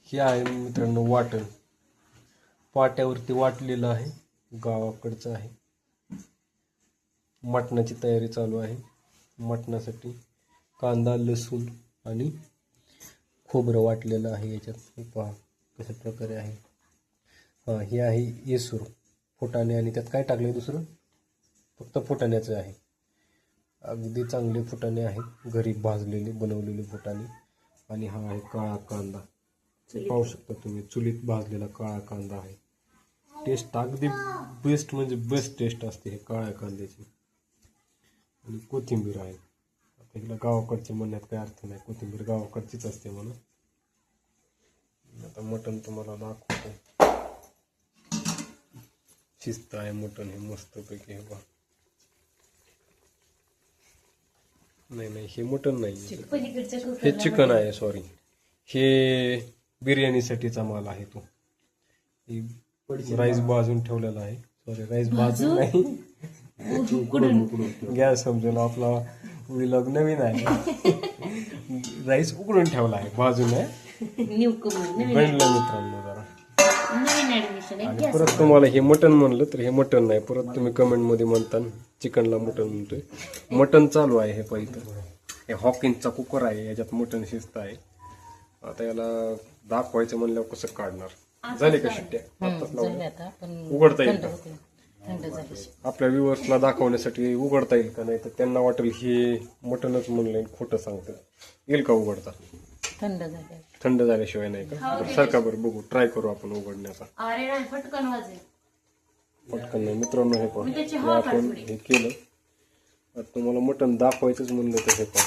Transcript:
हे आहे मित्रांनो वाटण, पाट्यावरती वाटलेलं आहे, गावाकडचं आहे. मटणाची तयारी चालू आहे. मटणासाठी कांदा, लसूण आणि खोबरं वाटलेलं आहे याच्यात. पहा कशा प्रकारे आहे. हे आहे येसूर, फुटाणे, आणि त्यात काय टाकलं दुसरं, फक्त फुटाण्याचं आहे. अगदी चांगले फुटाणे आहेत, घरी भाजलेले बनवलेले फुटाणे. आणि हा आहे काळा कांदा, पाहू शकता तुम्ही, चुलीत भाजलेला काळा कांदा आहे. टेस्ट अगदी बेस्ट म्हणजे बेस्ट टेस्ट असते हे काळ्या कांद्याची. आणि कोथिंबीर आहे. आता हिला गावाकडची म्हणण्यात काही अर्थ नाही, कोथिंबीर गावाकडचीच असते म्हणून. आता मटण तुम्हाला दाखवतो. शिस्त आहे मटण हे मस्तपैकी. हे बघा, नाही हे मटण नाही, हे चिकन आहे. सॉरी, हे बिर्याणीसाठीचा माल आहे तो. राईस भाजून ठेवलेला आहे. सॉरी, राईस भाजून नाही, गॅस समजून, आपला व्लॉग नवीन आहे. राईस उकडून ठेवला आहे, भाजून आहे. बनलं मित्रांनो जरा. आणि परत तुम्हाला हे मटण म्हणलं तर हे मटण नाही, परत तुम्ही कमेंट मध्ये म्हणता चिकनला मटण म्हणतोय. मटण चालू आहे हे पहिलं. हे हॉकिंगचा कुकर आहे, याच्यात मटण शिजत आहे. आता याला दाखवायचं म्हणल्यावर कसं काढणार. झाले का शिट्ट्या? उघडता येईल का? आपल्या व्ह्युअर्सला दाखवण्यासाठी उघडता येईल का? नाही तर त्यांना वाटेल हे मटणच म्हणलं, खोटं सांगतं. येईल का उघडता? थंड झाल्याशिवाय नाही का? सारखा बरं बघू, ट्राय करू आपण उघडण्याचा. पटकन नाही मित्रांनो. हे पण आपण हे केलं. आता तुम्हाला मटण दाखवायचंच म्हणलं तर हे पण